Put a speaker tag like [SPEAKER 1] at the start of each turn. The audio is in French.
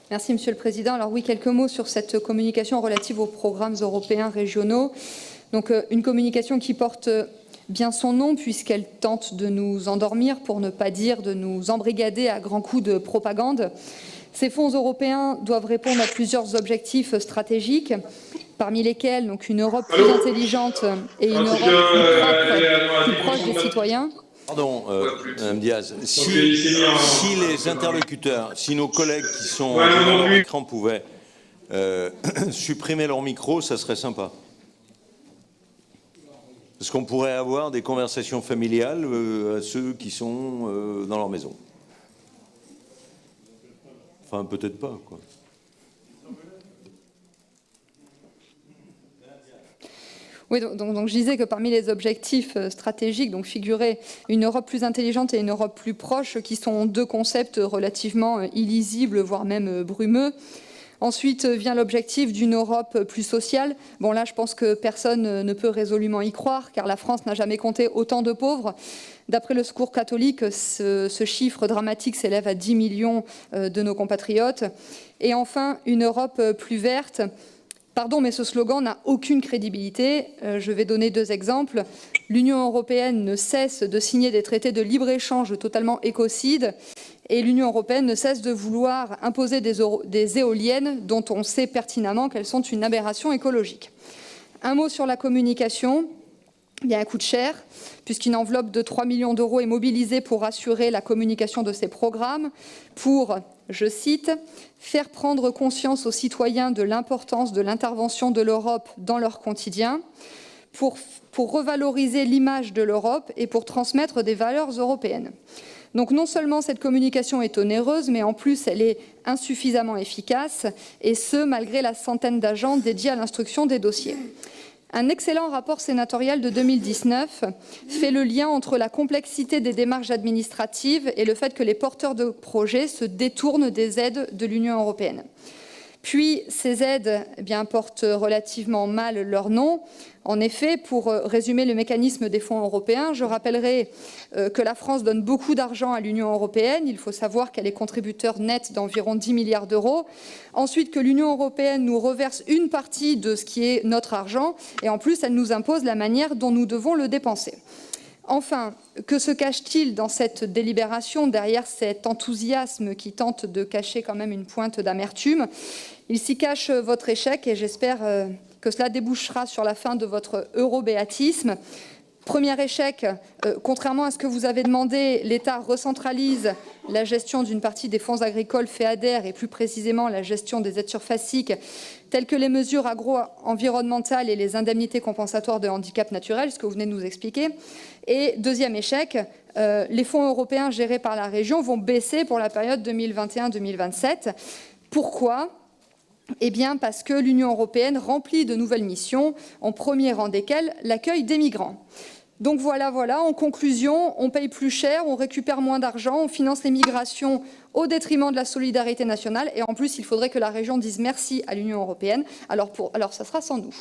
[SPEAKER 1] Merci Monsieur le Président. Alors oui, quelques mots sur cette communication relative aux programmes européens régionaux. Donc une communication qui porte bien son nom puisqu'elle tente de nous endormir, pour ne pas dire de nous embrigader à grands coups de propagande. Ces fonds européens doivent répondre à plusieurs objectifs stratégiques, parmi lesquels donc, une Europe plus intelligente et une Europe plus proche des citoyens.
[SPEAKER 2] Pardon, Mme Diaz, si les interlocuteurs, si nos collègues qui sont devant leur écran pouvaient supprimer leur micro, ça serait sympa. Parce qu'on pourrait avoir des conversations familiales à ceux qui sont dans leur maison. Enfin, peut-être pas, quoi.
[SPEAKER 1] Oui, donc je disais que parmi les objectifs stratégiques, donc figurait une Europe plus intelligente et une Europe plus proche, qui sont deux concepts relativement illisibles, voire même brumeux. Ensuite vient l'objectif d'une Europe plus sociale. Bon là, je pense que personne ne peut résolument y croire, car la France n'a jamais compté autant de pauvres. D'après le Secours catholique, ce chiffre dramatique s'élève à 10 millions de nos compatriotes. Et enfin, une Europe plus verte. Pardon, mais ce slogan n'a aucune crédibilité. Je vais donner deux exemples. L'Union européenne ne cesse de signer des traités de libre-échange totalement écocides et l'Union européenne ne cesse de vouloir imposer des éoliennes dont on sait pertinemment qu'elles sont une aberration écologique. Un mot sur la communication. Il y a un coût cher, puisqu'une enveloppe de 3 millions d'euros est mobilisée pour assurer la communication de ces programmes, pour, je cite, « faire prendre conscience aux citoyens de l'importance de l'intervention de l'Europe dans leur quotidien », pour revaloriser l'image de l'Europe et pour transmettre des valeurs européennes. Donc non seulement cette communication est onéreuse, mais en plus elle est insuffisamment efficace, et ce, malgré la centaine d'agents dédiés à l'instruction des dossiers. Un excellent rapport sénatorial de 2019 fait le lien entre la complexité des démarches administratives et le fait que les porteurs de projets se détournent des aides de l'Union européenne. Puis, ces aides portent relativement mal leur nom. En effet, pour résumer le mécanisme des fonds européens, je rappellerai que la France donne beaucoup d'argent à l'Union européenne. Il faut savoir qu'elle est contributeur net d'environ 10 milliards d'euros. Ensuite, que l'Union européenne nous reverse une partie de ce qui est notre argent. Et en plus, elle nous impose la manière dont nous devons le dépenser. Enfin, que se cache-t-il dans cette délibération, derrière cet enthousiasme qui tente de cacher quand même une pointe d'amertume? Il s'y cache votre échec et j'espère que cela débouchera sur la fin de votre eurobéatisme. Premier échec, contrairement à ce que vous avez demandé, l'État recentralise la gestion d'une partie des fonds agricoles FEADER et plus précisément la gestion des aides surfaciques telles que les mesures agro-environnementales et les indemnités compensatoires de handicap naturel, ce que vous venez de nous expliquer. Et deuxième échec, les fonds européens gérés par la région vont baisser pour la période 2021-2027. Pourquoi ? Eh bien parce que l'Union européenne remplit de nouvelles missions, en premier rang desquelles l'accueil des migrants. Donc voilà, en conclusion, on paye plus cher, on récupère moins d'argent, on finance les migrations au détriment de la solidarité nationale et en plus il faudrait que la région dise merci à l'Union européenne, alors ça sera sans nous.